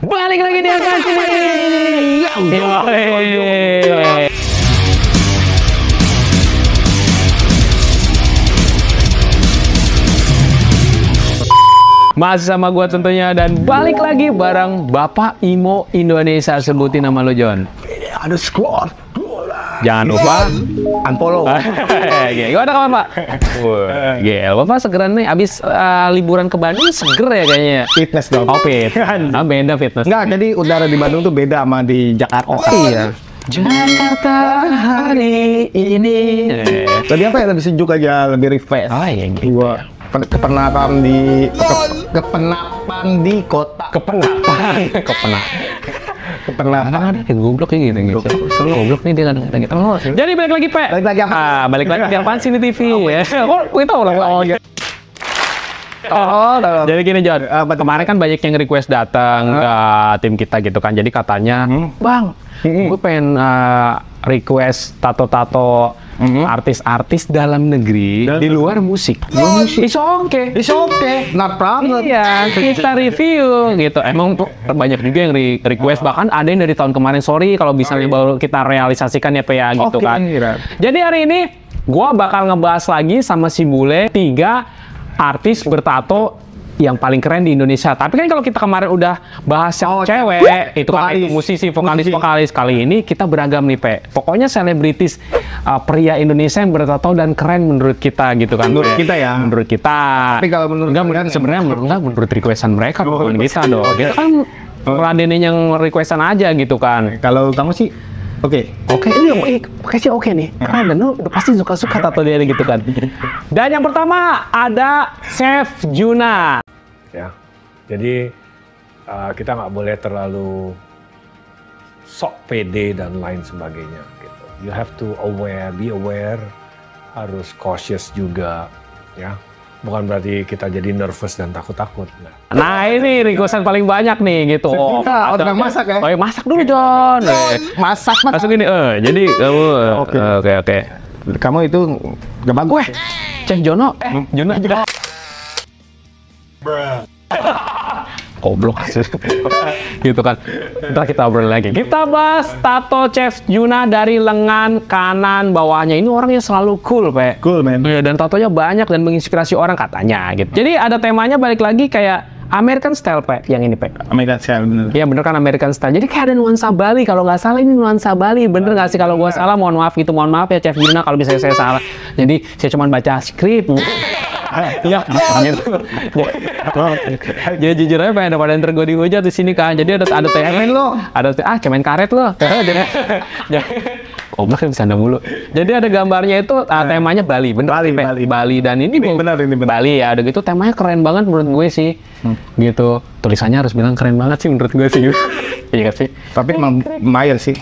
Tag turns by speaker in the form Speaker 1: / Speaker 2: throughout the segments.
Speaker 1: Balik lagi di Akasi. Masih sama gua tentunya dan balik lagi bareng Bapak Imo Indonesia. Sebutin nama lo, John.
Speaker 2: Ada squad.
Speaker 1: Jangan lupa
Speaker 2: unfollow.
Speaker 1: Gimana kawan, Pak? Gel, Bapak segeran nih abis liburan ke Bandung, seger ya kayaknya.
Speaker 2: Fitness dong.
Speaker 1: Oh, beda fitness.
Speaker 2: Enggak, jadi udara di Bandung tuh beda sama di Jakarta.
Speaker 1: Oh iya. Jakarta hari ini.
Speaker 2: Tadi apa ya, lebih sejuk aja, lebih refresh.
Speaker 1: Oh iya gitu.
Speaker 2: Gua kepenapan di kota. Kepenapan.
Speaker 1: Ada yang goblok kayak gitu. Selalu goblok nih dia kadang-kadang gitu. Jadi balik lagi, Pak. Balik lagi di Apaan Sih Ini TV ya. Kok kita orang jadi gini, John. Kemarin kan banyak yang request datang ke tim kita gitu kan. Jadi katanya, Bang, gue pengen request tato-tato artis-artis dalam negeri di luar musik. It's okay.
Speaker 2: Not problem.
Speaker 1: Iya, kita review gitu. Emang banyak juga yang request, bahkan ada yang dari tahun kemarin. Sorry kalau misalnya baru kita realisasikan ya, Pak ya gitu kan. Jadi hari ini gua bakal ngebahas lagi sama si Bule 3 artis bertato yang paling keren di Indonesia. Tapi kan kalau kita kemarin udah bahas yang cewek, itu kan itu musisi, vokalis. Kali ini kita beragam nih, Pe. Pokoknya selebritis pria Indonesia yang bertato dan keren menurut kita gitu kan.
Speaker 2: Menurut kita ya.
Speaker 1: Menurut kita.
Speaker 2: Tapi kalau menurut
Speaker 1: sebenarnya menurut requestan mereka bukan kita dong. Kita kan ngeladenin yang requestan aja gitu kan.
Speaker 2: Kalau kamu sih Oke
Speaker 1: sih oke nih. Keren dan lu pasti suka-suka tato dia gitu kan. Dan yang pertama ada Chef Juna.
Speaker 3: Ya, jadi kita nggak boleh terlalu sok pede dan lain sebagainya gitu. You have to be aware, harus cautious juga, ya. Bukan berarti kita jadi nervous dan takut-takut.
Speaker 1: Nah ini requestan paling banyak nih gitu.
Speaker 2: Udah masak ya?
Speaker 1: Oh, masak dulu, John.
Speaker 2: Masak.
Speaker 1: Masuk ini. Jadi kamu oke.
Speaker 2: Kamu itu gak bagus.
Speaker 1: Chef Jono. Jono. Goblok gitu kan. Ntar kita obrol lagi. Kita bahas tato Chef Juna dari lengan kanan bawahnya. Ini orangnya selalu cool, Pak.
Speaker 2: Cool, man.
Speaker 1: Dan tatonya banyak dan menginspirasi orang katanya gitu. Jadi ada temanya balik lagi kayak American Style, Pak. Yang ini, Pak.
Speaker 2: American Style, bener.
Speaker 1: Iya, bener kan American Style. Jadi kayak ada nuansa Bali. Kalau nggak salah ini nuansa Bali. Bener nggak sih? Kalau gua salah, mohon maaf gitu. Mohon maaf ya, Chef Juna, kalau misalnya saya salah. Jadi saya cuma baca skrip. Iya, jadi jujur aja pengen pada ntar gue dihujat di sini kan. Jadi ada cemen lo, cemen karet lo. Goblok kan bercanda mulu. Jadi ada gambarnya itu temanya Bali, bener. Bali dan ini
Speaker 2: benar.
Speaker 1: Bali ya. Ada gitu temanya keren banget menurut gue sih. Gitu. Tulisannya harus bilang keren banget sih menurut gue sih. Iya sih.
Speaker 2: Tapi emang lumayan sih.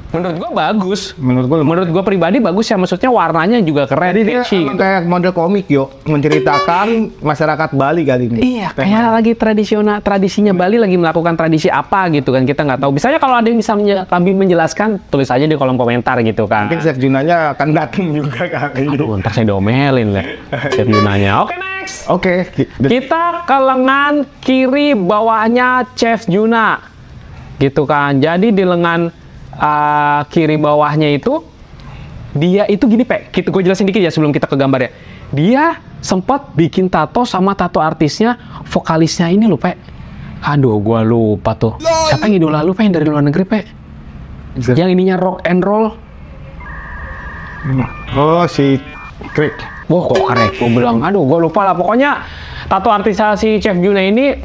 Speaker 1: Menurut gua bagus.
Speaker 2: Menurut
Speaker 1: gua pribadi bagus ya, maksudnya warnanya juga keren.
Speaker 2: Jadi dia kayak model komik menceritakan masyarakat Bali kali ini.
Speaker 1: Iya, kayak lagi tradisinya Bali lagi melakukan tradisi apa gitu kan, kita nggak tahu. Misalnya kalau ada yang bisa lebih menjelaskan, tulis aja di kolom komentar gitu kan.
Speaker 2: Mungkin Chef Junanya akan datang juga kali ini.
Speaker 1: Aduh, ntar saya domelin lah Chef Junanya. Oke, next.
Speaker 2: Oke.
Speaker 1: Kita ke lengan kiri bawahnya Chef Juna. Gitu kan. Jadi di lengan kiri bawahnya itu dia itu gini, Pak. Gue jelasin dikit ya sebelum kita ke gambar ya. Dia sempat bikin tato sama tato artisnya, vokalisnya ini loh, Pak. Aduh, gua lupa tuh. Siapa yang idola lu, Pak, yang dari luar negeri, Pak? Yang ininya rock and roll.
Speaker 2: Oh, si Craig.
Speaker 1: Wah, kok Craig? Gue bilang, aduh, gua lupa lah. Pokoknya tato artisnya si Chef Juna ini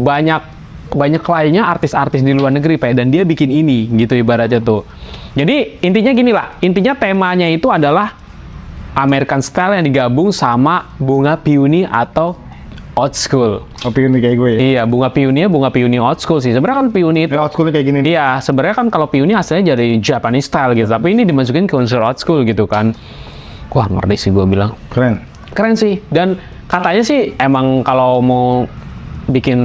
Speaker 1: banyak lainnya artis-artis di luar negeri, Pak, dan dia bikin ini gitu ibaratnya tuh. Jadi intinya gini lah, intinya temanya itu adalah American Style yang digabung sama bunga piuni atau old school.
Speaker 2: Oh, piuni kayak gue ya?
Speaker 1: Iya, bunga piuni old school sih. Sebenarnya kan piuni itu
Speaker 2: old school kayak gini.
Speaker 1: Iya, sebenarnya kan kalau piuni hasilnya jadi Japanese style gitu, tapi ini dimasukin ke unsur old school gitu kan. Wah, ngerti sih gue bilang. Keren sih. Dan katanya sih emang kalau mau bikin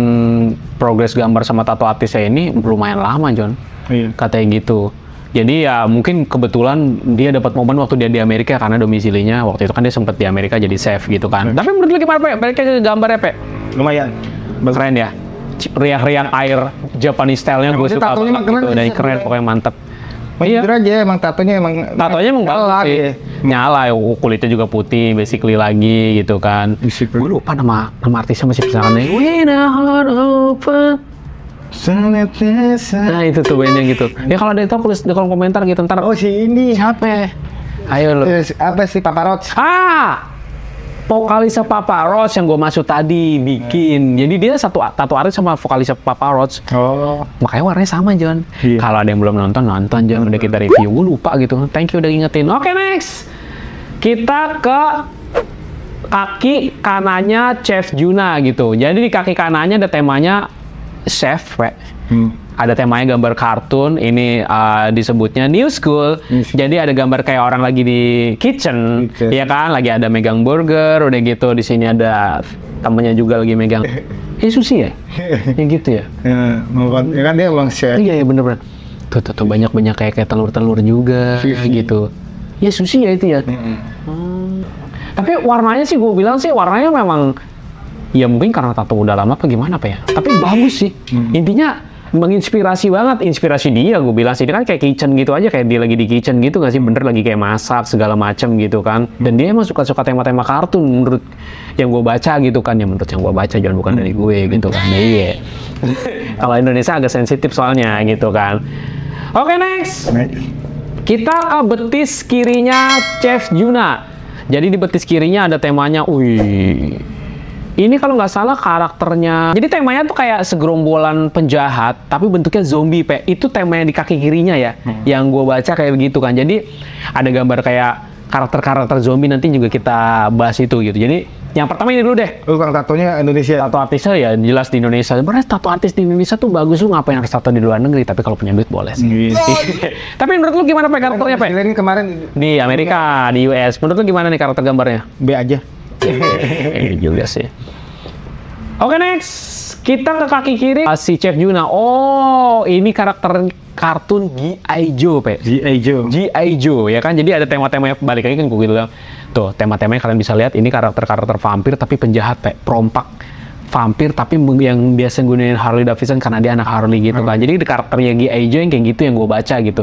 Speaker 1: progres gambar sama tato artisnya ini lumayan lama, John.
Speaker 2: Iya.
Speaker 1: Katanya gitu. Jadi ya mungkin kebetulan dia dapat momen waktu dia di Amerika karena domisilinya waktu itu kan dia sempat di Amerika jadi chef gitu kan. Tapi menurut lu gimana, Pak? Balik ke gambarnya, Pak?
Speaker 2: Lumayan.
Speaker 1: Keren ya. riak-riak air Japanese style-nya gue suka
Speaker 2: tatonya emang
Speaker 1: banget gitu. Dan
Speaker 2: keren,
Speaker 1: keren pokoknya mantep.
Speaker 2: Iya aja emang tatonya
Speaker 1: emang bagus sih. Nyala, kulitnya juga putih basically lagi gitu kan. Gue lupa nama artisnya masih pisangannya. When a heart open. Nah itu tuh bandnya gitu. Ya kalau ada yang tahu tulis di kolom komentar gitu ntar.
Speaker 2: Oh si ini
Speaker 1: Siapa? Ayo lu.
Speaker 2: apa sih Papa Roach?
Speaker 1: Vokalisnya Papa Roach yang gue maksud tadi bikin. Jadi dia satu tato artis sama vokalisnya Papa Roach.
Speaker 2: Oh.
Speaker 1: Makanya warnanya sama John.
Speaker 2: Iya.
Speaker 1: Kalau ada yang belum nonton John. Udah kita review. Gue lupa gitu. Thank you udah ingetin. Oke next. Kita ke kaki kanannya Chef Juna gitu. Jadi di kaki kanannya ada temanya chef, ada temanya gambar kartun. Ini disebutnya New School. Jadi ada gambar kayak orang lagi di kitchen, ya kan? Lagi ada megang burger, udah gitu. Di sini ada temennya juga lagi megang. Sushi ya? Ya gitu ya?
Speaker 2: Ya kan dia bang chef.
Speaker 1: Iya bener-bener. Tuh banyak kayak telur-telur juga gitu. Ya sushi ya itu ya. Tapi warnanya sih gue bilang sih warnanya memang ya mungkin karena tato udah lama apa gimana apa ya. Tapi bagus sih. Intinya menginspirasi banget, inspirasi dia gue bilang sih. Dia kan kayak kitchen gitu aja, kayak dia lagi di kitchen gitu nggak sih, bener lagi kayak masak segala macam gitu kan. Dan dia emang suka-suka tema-tema kartun menurut yang gue baca gitu kan. Ya menurut yang gue baca, jangan bukan dari gue gitu kan. Iya. Kalau Indonesia agak sensitif soalnya gitu kan. Oke next. Kita ke betis kirinya Chef Juna. Jadi di betis kirinya ada temanya, ini kalau nggak salah karakternya. Jadi temanya tuh kayak segerombolan penjahat, tapi bentuknya zombie, Pe. Itu temanya di kaki kirinya ya. Yang gue baca kayak begitu kan. Jadi ada gambar kayak karakter-karakter zombie, nanti juga kita bahas itu gitu. Jadi yang pertama ini dulu deh.
Speaker 2: Bang tatonya Indonesia.
Speaker 1: Tato artisnya ya jelas di Indonesia. Sebenarnya tato artis di Indonesia tuh bagus, lu ngapain harus tato di luar negeri? Tapi kalau punya duit boleh sih. Tapi menurut lu gimana Pe karakternya Pe?
Speaker 2: Ini kemarin
Speaker 1: Di Amerika, di US. Menurut lu gimana nih karakter gambarnya?
Speaker 2: B aja.
Speaker 1: Juga sih. Oke next, kita ke kaki kiri si Chef Juna. Oh, ini karakter kartun G.I. Joe, Pe. G.I. Joe, ya kan? Jadi ada tema-temanya, balik lagi kan gue gitu kan. Tuh, tema-temanya kalian bisa lihat, ini karakter-karakter vampir tapi penjahat, Pe. Perompak vampir tapi yang biasa gunain Harley Davidson karena dia anak Harley gitu kan. Jadi karakternya G.I. Joe yang kayak gitu yang gue baca gitu.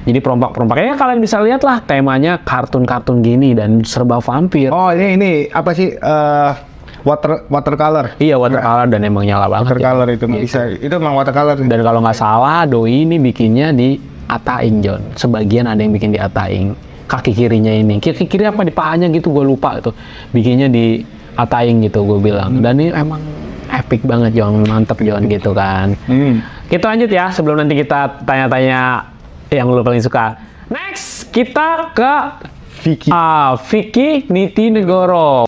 Speaker 1: Jadi perompak-perompaknya kalian bisa lihat lah temanya kartun-kartun gini dan serba vampir.
Speaker 2: Oh, ini apa sih? Watercolor.
Speaker 1: Iya, watercolor dan emang nyala banget.
Speaker 2: Watercolor itu nggak bisa. Itu emang watercolor.
Speaker 1: Dan kalau nggak salah, Doi ini bikinnya di Ataing, John. Sebagian ada yang bikin di Ataing. Kaki kirinya ini. Kaki kiri apa di pahanya gitu, gue lupa itu. Bikinnya di Ataing gitu, gue bilang. Dan ini emang epic banget, John. Mantep, John, gitu kan. Kita lanjut ya, sebelum nanti kita tanya-tanya yang lu paling suka. Next, kita ke Vicky Nitinegoro.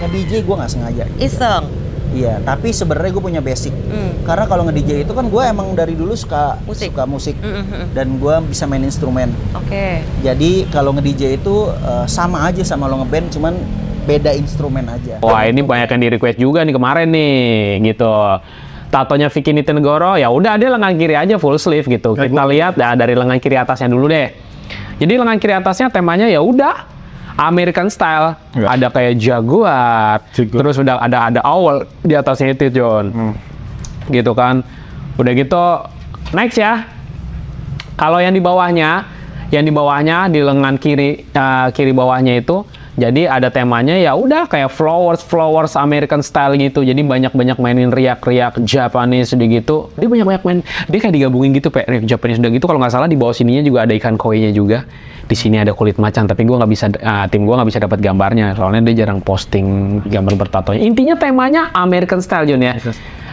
Speaker 4: Nge-DJ gue nggak sengaja.
Speaker 5: Iseng.
Speaker 4: Iya, tapi sebenarnya gue punya basic. Karena kalau nge-DJ itu kan gue emang dari dulu suka musik. Dan gue bisa main instrumen.
Speaker 5: Oke.
Speaker 4: Jadi kalau nge-DJ itu sama aja sama lo nge-band, cuman beda instrumen aja.
Speaker 1: Wah, ini banyak yang di-request juga nih kemarin nih, gitu. Tatonya Vicky Nitinegoro, ya udah dia lengan kiri aja full sleeve gitu. Kita lihat ya dari lengan kiri atasnya dulu deh. Jadi lengan kiri atasnya temanya ya udah American style, ada kayak jaguar, terus udah ada owl di atasnya itu, John, gitu kan. Udah gitu, next ya. Kalau yang di bawahnya di lengan kiri bawahnya itu, jadi ada temanya ya udah kayak flowers American style gitu. Jadi banyak mainin riak-riak Japanese gitu. Dia banyak main, dia kayak digabungin gitu, Pak. Riak Japanese udah gitu. Kalau nggak salah di bawah sininya juga ada ikan koi-nya juga. Di sini ada kulit macan, tapi gue nggak bisa, tim gue nggak bisa dapat gambarnya. Soalnya dia jarang posting gambar bertatonya. Intinya temanya American style, John ya.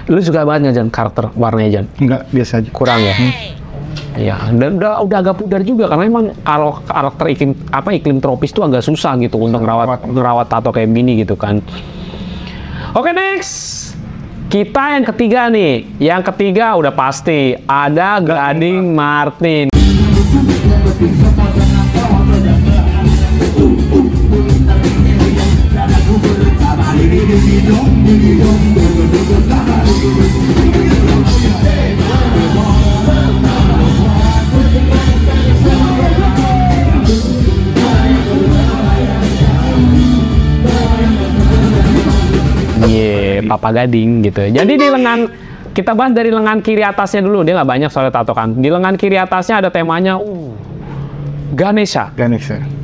Speaker 1: Lu suka banget nggak, John, karakter warnanya, John?
Speaker 2: Enggak, biasa aja.
Speaker 1: Kurang ya? Ya, dan udah agak pudar juga karena emang kalau karakter iklim tropis tuh agak susah gitu untuk ngerawat tato kayak gini gitu kan. Oke, next. Kita yang ketiga nih. Yang ketiga udah pasti ada Gading Martin. Papa Gading gitu. Jadi di lengan, kita bahas dari lengan kiri atasnya dulu. Dia nggak banyak soalnya tato kan. Di lengan kiri atasnya ada temanya Ganesha.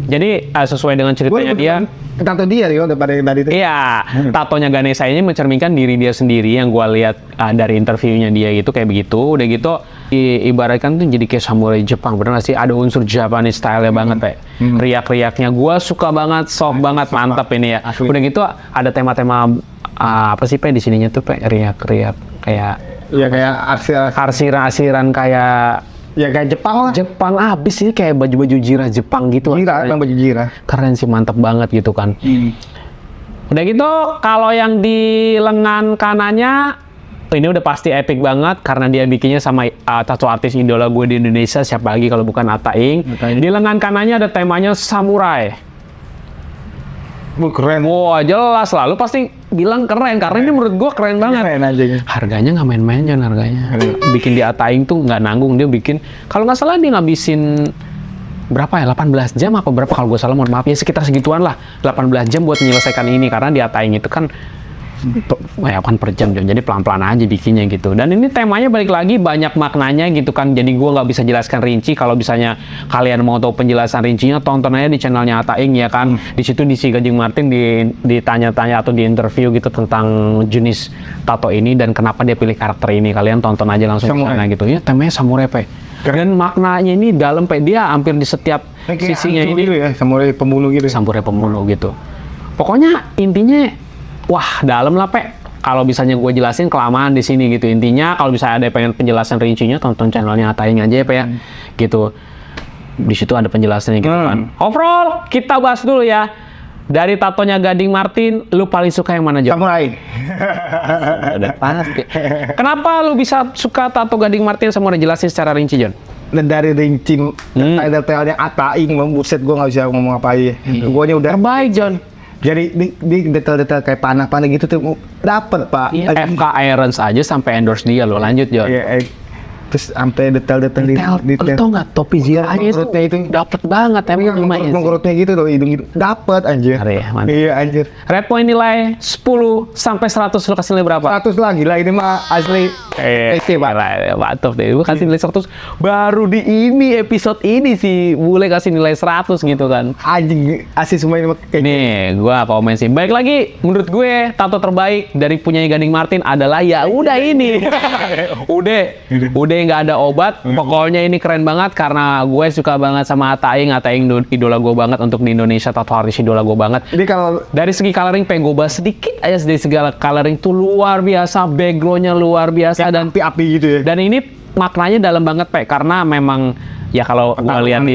Speaker 1: Jadi sesuai dengan ceritanya dia.
Speaker 2: Tato dia yo daripada yang tadi itu.
Speaker 1: Iya, tatonya Ganesha ini mencerminkan diri dia sendiri yang gua lihat dari interviewnya dia gitu kayak begitu. Udah gitu ibaratkan tuh jadi kayak samurai Jepang, bener gak sih? Ada unsur Japanese style-nya banget, Pak. Riak-riaknya gua suka banget, soft banget, mantap ini ya.
Speaker 2: Asli.
Speaker 1: Udah gitu ada tema-tema apa sih, Pak, di sininya tuh, Pak? Riak-riak kayak
Speaker 2: Ya kayak
Speaker 1: arsiran kayak
Speaker 2: ya kayak Jepang lah.
Speaker 1: Jepang abis sih, kayak baju-baju jirah Jepang gitu.
Speaker 2: Jira, emang baju jira.
Speaker 1: Keren sih, mantep banget gitu kan. Udah gitu, kalau yang di lengan kanannya, ini udah pasti epic banget karena dia bikinnya sama tattoo artis idola gue di Indonesia, siapa lagi kalau bukan Atta Ing. Di lengan kanannya ada temanya samurai.
Speaker 2: Keren.
Speaker 1: Wah, jelas lah. Lu pasti bilang keren, karena ini menurut gue keren banget.
Speaker 2: Keren aja.
Speaker 1: Harganya nggak main-main, Jon, harganya. Bikin di Atta Ing tuh nggak nanggung. Dia bikin, kalau nggak salah dia ngabisin berapa ya, 18 jam apa berapa, kalau gue salah mohon maaf ya, sekitar segituan lah, 18 jam buat menyelesaikan ini, karena di Atta Ing itu kan kan per jam, jadi pelan-pelan aja bikinnya gitu. Dan ini temanya balik lagi banyak maknanya gitu kan, jadi gue nggak bisa jelaskan rinci. Kalau misalnya kalian mau tahu penjelasan rincinya, tonton aja di channelnya Atta Ing ya kan. Di situ di si Gading Martin ditanya-tanya atau di interview gitu tentang jenis tato ini dan kenapa dia pilih karakter ini. Kalian tonton aja langsung di sana gitu ya. Temanya samurai, Pe. Dan maknanya ini dalam, Pe, dia hampir di setiap sisinya ini
Speaker 2: gitu ya, samurai pembunuh gitu.
Speaker 1: Samurai pembunuh gitu. Pokoknya intinya wah, dalam lah, Pe. Kalau misalnya gue jelasin kelamaan di sini gitu. Intinya kalau misalnya ada pengen penjelasan rincinya, tonton channelnya Atta Ing aja ya, Pe, ya. Gitu. Di situ ada penjelasannya gitu kan. Overall, kita bahas dulu ya. Dari tatonya Gading Martin, lu paling suka yang mana, Jon?
Speaker 2: Samurai.
Speaker 1: Udah pasti. Kenapa lu bisa suka tato Gading Martin sama udah jelasin secara rinci, Jon?
Speaker 2: Dan dari rinci detailnya Atta Ing, buset gue nggak bisa ngomong apa aja. Gue ini udah
Speaker 1: Terbaik, Jon.
Speaker 2: jadi di detail-detail kayak panah-panah gitu tuh dapet, Pak.
Speaker 1: Iya, FK Irons aja sampai endorse dia lo. Lanjut, Jon.
Speaker 2: Iya, terus sampai detail-detail
Speaker 1: Lu tau nggak topi zirahnya itu dapet banget emang lumayan sih.
Speaker 2: mengurutnya gitu loh, hidung gitu dapet anjir. Iya anjir.
Speaker 1: Red point nilai 10 sampai 100, lu kasih nilai berapa?
Speaker 2: 100 lagi lah, ini mah asli. Oke, Pak.
Speaker 1: Mantap deh, gue kasih nilai 100. Baru di ini episode ini sih boleh kasih nilai 100 gitu kan.
Speaker 2: Anjing, asli semua ini kayak
Speaker 1: nih, gua komen sih. Baik lagi, menurut gue tato terbaik dari punyanya Gading Martin adalah ya udah ini. udah nggak ada obat. Pokoknya ini keren banget karena gue suka banget sama Atta Ing. Atta Ing idola gue banget untuk di Indonesia, tato artis idola gue banget.
Speaker 2: Jadi kalau
Speaker 1: dari segi coloring, pengen gue bahas sedikit aja dari segala coloring tuh luar biasa, backgroundnya luar biasa dan
Speaker 2: api-api gitu ya.
Speaker 1: Dan ini maknanya dalam banget, Pe, karena memang ya kalau gue lihat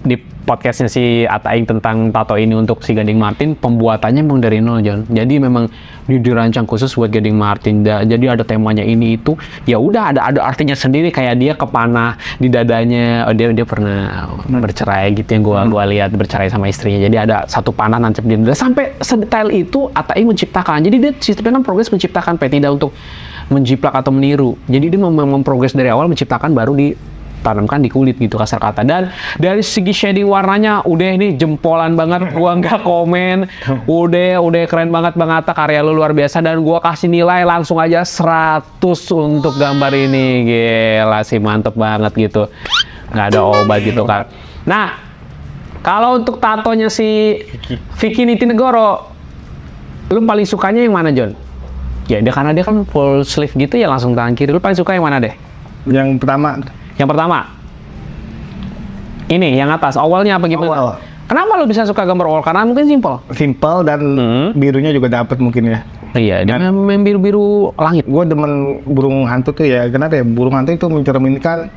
Speaker 1: di podcastnya si Atta Ing tentang tato ini untuk si Gading Martin, pembuatannya memang dari nol, Jon. Jadi memang dirancang khusus buat Gading Martin. Jadi ada temanya ini itu, ya udah ada artinya sendiri, kayak dia kepanah di dadanya. Dia pernah bercerai gitu yang gua lihat, bercerai sama istrinya. Jadi ada satu panah nancep di dada. Sampai sedetail itu Atta Ing menciptakan. Jadi dia sistemnya kan progres menciptakan, Pe, tidak untuk menjiplak atau meniru. Jadi dia memang progres dari awal menciptakan, baru ditanamkan di kulit gitu, kasar kata. Dan dari segi shading warnanya udah ini jempolan banget, gua nggak komen. Udah keren banget Bang Atta, karya lu luar biasa, dan gua kasih nilai langsung aja 100 untuk gambar ini. Gila sih, mantep banget gitu. Nggak ada obat gitu kan. Nah, kalau untuk tatonya si Vicky Nitinegoro, lu paling sukanya yang mana, Jon? Ya karena dia kan full sleeve gitu ya, langsung tangan kiri. Lu paling suka yang mana deh?
Speaker 2: Yang pertama.
Speaker 1: Yang pertama, ini yang atas, awalnya apa gitu?
Speaker 2: Awal.
Speaker 1: Kenapa lu bisa suka gambar awal? Karena mungkin
Speaker 2: Simple dan birunya juga dapat mungkin ya.
Speaker 1: Iya, dia memang biru-biru langit.
Speaker 2: Gue demen burung hantu tuh ya, kenapa ya? Burung hantu itu mencerminkan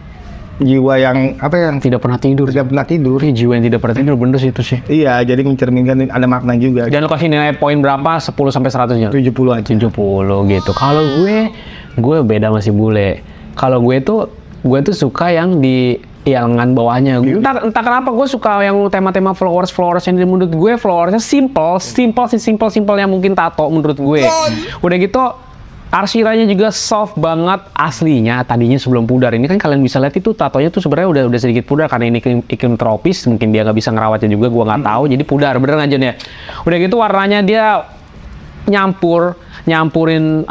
Speaker 2: jiwa yang
Speaker 1: tidak pernah tidur.
Speaker 2: Tidak pernah tidur.
Speaker 1: Iya, jiwa yang tidak pernah tidur, bener sih itu sih.
Speaker 2: Iya, jadi mencerminkan ada makna juga.
Speaker 1: Jangan lu kasih nilai poin berapa? 10 sampai 100 nya?
Speaker 2: 70 aja.
Speaker 1: 70 gitu. Kalau gue beda masih bule. Kalau gue tuh suka yang di lengan bawahnya. Entah kenapa gue suka yang tema-tema flowers yang di menurut gue flowersnya simple yang mungkin tato menurut gue. Udah gitu arsiranya juga soft banget aslinya, tadinya sebelum pudar. Ini kan kalian bisa lihat itu tatonya tuh sebenarnya udah sedikit pudar karena ini iklim tropis, mungkin dia nggak bisa ngerawatnya juga, gua nggak tahu, jadi pudar, bener nggak, Jon ya? Udah gitu warnanya dia nyampurin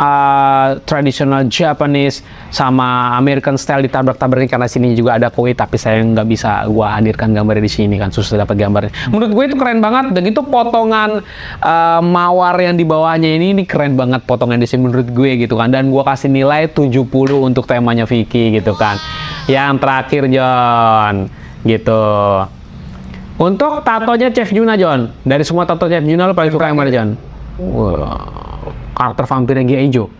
Speaker 1: traditional Japanese sama American style ditabrak-tabrakin, karena sini juga ada koi, tapi saya nggak bisa gua hadirkan gambarnya di sini kan, susah dapat gambarnya. Menurut gue itu keren banget, dan itu potongan mawar yang di bawahnya ini keren banget potongan di sini menurut gue gitu kan, dan gua kasih nilai 70 untuk temanya Vicky gitu kan. Yang terakhir John gitu. Untuk tatonya Chef Juna John, dari semua tato Chef Juna lo paling suka yang mana John? Wow, karakter vampir yang Jejo.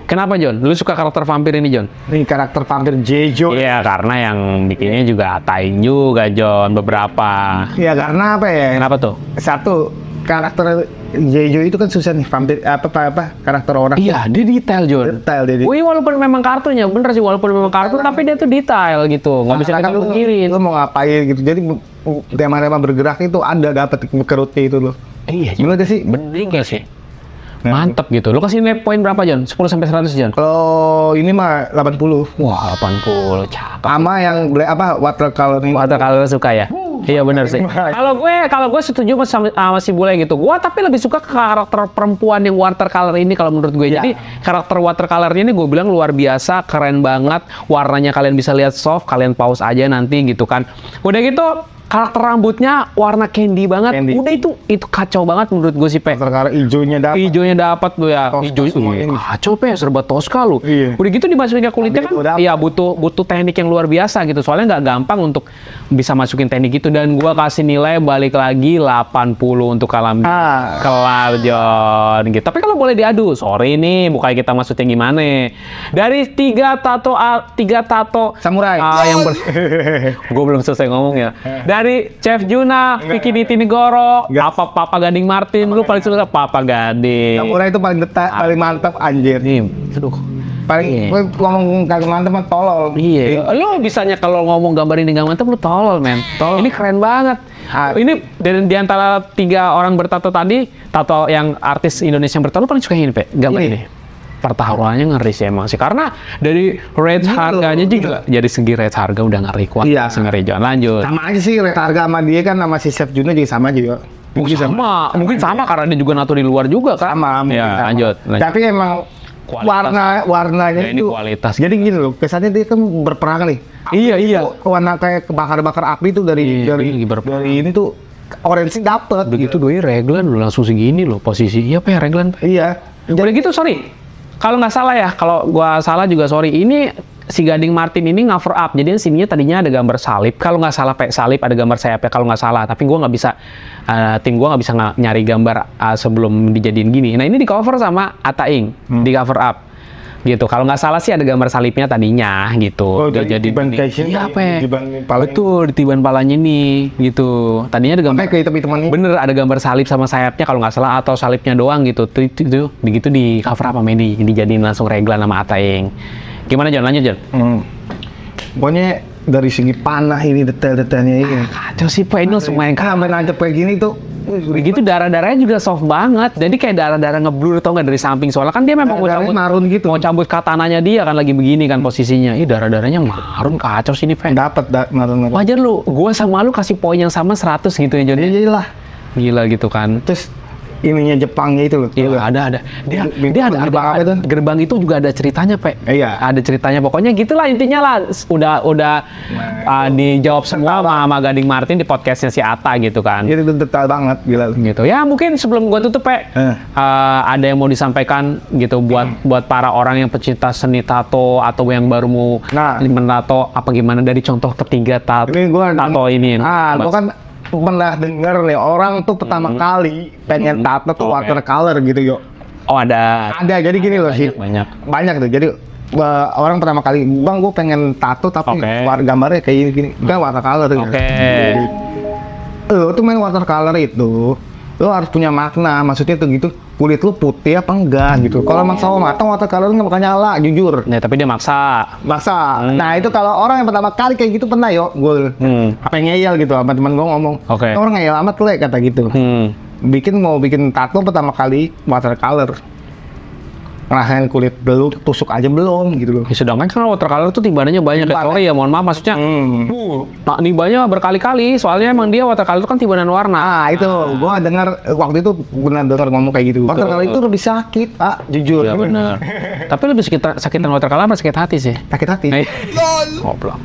Speaker 1: Kenapa John? Lu suka karakter vampir ini John?
Speaker 2: Ini karakter vampir Jejo.
Speaker 1: Iya, karena yang bikinnya juga Ataing juga John, beberapa.
Speaker 2: Iya, karena apa ya?
Speaker 1: Kenapa tuh?
Speaker 2: Satu, karakter Jejo itu kan susah nih, vampir apa karakter orang.
Speaker 1: Iya, dia detail John.
Speaker 2: Detail dia.
Speaker 1: Wih, walaupun memang kartunya bener sih, walaupun memang kartu, tapi dia tuh detail gitu. Nggak bisa kita pungkirin.
Speaker 2: Lu mau ngapain gitu. Jadi tema-tema bergerak itu ada dapat kerutnya itu loh.
Speaker 1: Iya,
Speaker 2: gimana sih?
Speaker 1: Bener sih. Mantep gitu. Lu kasih nilai poin berapa John? 10 sampai 100 John?
Speaker 2: Kalau ini mah 80.
Speaker 1: Wah, 80. Cakep.
Speaker 2: Sama yang watercolor ini.
Speaker 1: Watercolor suka ya? Iya benar sih. Kalau gue setuju sama si bule gitu. Gue tapi lebih suka ke karakter perempuan yang watercolor ini kalau menurut gue. Jadi karakter watercolornya ini gue bilang luar biasa, keren banget. Warnanya kalian bisa lihat soft, kalian pause aja nanti gitu kan. Udah gitu karakter rambutnya warna candy banget. Udah itu kacau banget menurut gue sih, Pe.
Speaker 2: Karakter hijaunya dapat.
Speaker 1: Hijaunya dapat tuh ya. Hijau kacau, Pe, serba Tosca lu.
Speaker 2: Iya.
Speaker 1: Udah gitu dimasukin ke kulitnya kan. Iya, butuh teknik yang luar biasa gitu. Soalnya nggak gampang untuk bisa masukin teknik gitu, dan gua kasih nilai balik lagi 80 untuk Kalam. Kelar John gitu. Tapi kalau boleh diadu, sorry nih, bukannya kita maksudnya gimana. Dari tiga tato
Speaker 2: samurai
Speaker 1: yang gue belum selesai ngomong ya. Dari Chef Juna, Vicky Nitinegoro, Papa Gading Martin, lu paling suka Papa Gading.
Speaker 2: Samurai itu paling paling mantap anjir.
Speaker 1: Aduh.
Speaker 2: Paling ngomong kagak mantap mah tolol.
Speaker 1: Iya. Lu bisanya kalau ngomong gambar ini gak mantap lu tolol, men. Ini keren banget. Ini di antara 3 orang bertato tadi, tato yang artis Indonesia yang bertato, lu paling suka ini, Pe? Gambar ini. Pertaruhannya ngeri sih emang sih, karena dari rate harganya juga jadi segi rate harga udah ngeri kuat.
Speaker 2: Iya.
Speaker 1: Ngeri John, lanjut.
Speaker 2: Sama aja sih rate harga sama dia kan, sama si Chef Juna juga sama juga.
Speaker 1: Mungkin sama karena dia juga nato di luar juga kan.
Speaker 2: Sama.
Speaker 1: Ya, lanjut.
Speaker 2: Tapi emang warnanya
Speaker 1: ini
Speaker 2: itu
Speaker 1: kualitas.
Speaker 2: Jadi gini loh, kesannya dia kan berperang nih.
Speaker 1: Iya.
Speaker 2: Warna kayak kebakar-bakar api tuh dari ini tuh orange dapet.
Speaker 1: Begitu doi reglan lu langsung segini loh posisi. Iya, Pe, reglan.
Speaker 2: Iya.
Speaker 1: Udah gitu, sorry. Kalau nggak salah ya, kalau gua salah juga sorry. Ini si Gading Martin ini cover up. Jadi sininya tadinya ada gambar salib. Kalau nggak salah salib, ada gambar sayapnya kalau nggak salah. Tapi gua nggak bisa, tim gua nggak bisa nyari gambar sebelum dijadiin gini. Nah ini di cover sama Ataing, di cover up. Gitu. Kalau nggak salah sih ada gambar salibnya tadinya gitu.
Speaker 2: Udah jadi
Speaker 1: iya, Pe. Betul, di tiban palanya nih gitu. Tadinya ada gambar bener, ada gambar salib sama sayapnya kalau nggak salah, atau salibnya doang gitu. Itu begitu di cover apa ini dijadiin langsung reglan sama Ataing. Gimana John? Lanjut John.
Speaker 2: Pokoknya dari segi panah ini detail-detailnya ini.
Speaker 1: Kacau sih, Pak. Ini langsung main
Speaker 2: nancep kayak gini tuh.
Speaker 1: Begitu darah-darahnya juga soft banget. Jadi kayak darah-darah ngeblur tau nggak dari samping. Soalnya kan dia memang mau cabut
Speaker 2: marun gitu.
Speaker 1: Mau cabut katananya dia kan lagi begini kan posisinya. Ih, darah-darahnya marun, kacau sih ini, Pak.
Speaker 2: Dapat marun.
Speaker 1: Wajar lu. Gua sama lu kasih poin yang sama 100 gitu ya, John.
Speaker 2: Iyalah.
Speaker 1: Gila gitu kan.
Speaker 2: Terus ininya Jepangnya itu loh.
Speaker 1: Iya, ada. Dia ada gerbang itu juga ada ceritanya, Pak.
Speaker 2: Iya.
Speaker 1: Ada ceritanya. Pokoknya gitulah intinya lah. Udah dijawab semua sama Gading Martin di podcastnya si Atta gitu kan.
Speaker 2: Itu detail banget, gila.
Speaker 1: Gitu. Ya mungkin sebelum gua tutup, Pak, ada yang mau disampaikan gitu buat para orang yang pecinta seni tato atau yang baru mau menato apa gimana dari contoh ketiga tato ini.
Speaker 2: Gua kan pernah denger nih orang tuh pertama kali pengen tato tuh watercolor gitu yo.
Speaker 1: Oh ada
Speaker 2: jadi gini loh sih. Banyak tuh. Jadi orang pertama kali, Bang, gue pengen tato tapi gambarnya kayak gini. Kan watercolor gitu. Lo tuh main watercolor itu, lo harus punya makna. Maksudnya tuh gitu, kulit lo putih apa enggak gitu. Kalau maksa matang watercolor nggak bakal nyala, jujur.
Speaker 1: Nah, tapi dia maksa.
Speaker 2: Nah itu kalau orang yang pertama kali kayak gitu pernah yo, gue apa ngeyel gitu sama teman gue ngomong. Orang ngeyel amat le kata gitu. Mau bikin tato pertama kali watercolor. ngerasain kulit dulu tusuk aja belum gitu loh.
Speaker 1: Ya, sedangkan kan watercolor tuh timbangannya banyak ya. Sorry ya, mohon maaf maksudnya. Timbanya berkali-kali, soalnya emang dia watercolor itu kan timbanan warna.
Speaker 2: Itu gua dengar waktu itu benar dengar ngomong kayak gitu. Watercolor itu lebih sakit, Pak, jujur.
Speaker 1: Ya benar. Tapi lebih sakitan watercolor apa sakit hati sih?
Speaker 2: Sakit hati.
Speaker 1: Goblok.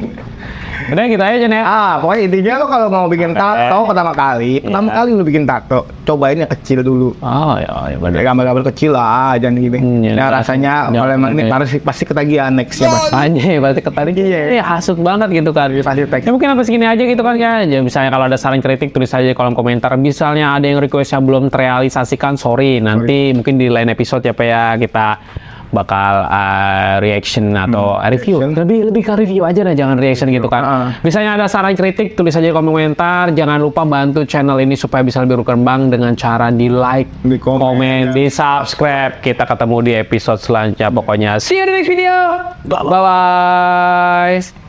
Speaker 1: Udah gitu aja nih.
Speaker 2: Pokoknya intinya lo kalau mau bikin tato pertama kali lo bikin tato, cobain yang kecil dulu.
Speaker 1: Oh ya benar.
Speaker 2: Gambar-gambar kecil lah, jangan gini. Ya rasanya kalau emang ini pasti ketagihan nextnya
Speaker 1: pasti ketagihan. Iya, hasut banget gitu kan. Ya mungkin sampai segini aja gitu kan ya. Misalnya kalau ada saran kritik tulis aja di kolom komentar. Misalnya ada yang request yang belum terrealisasikan, sorry. Nanti mungkin di lain episode ya Pak ya kita bakal reaction atau review. Lebih ke review aja lah, jangan reaction gitu kan. Misalnya ada saran kritik, tulis aja di kolom komentar. Jangan lupa bantu channel ini supaya bisa lebih berkembang dengan cara di like, di komen, di subscribe. Kita ketemu di episode selanjutnya. Pokoknya see you in the next video. Bye bye.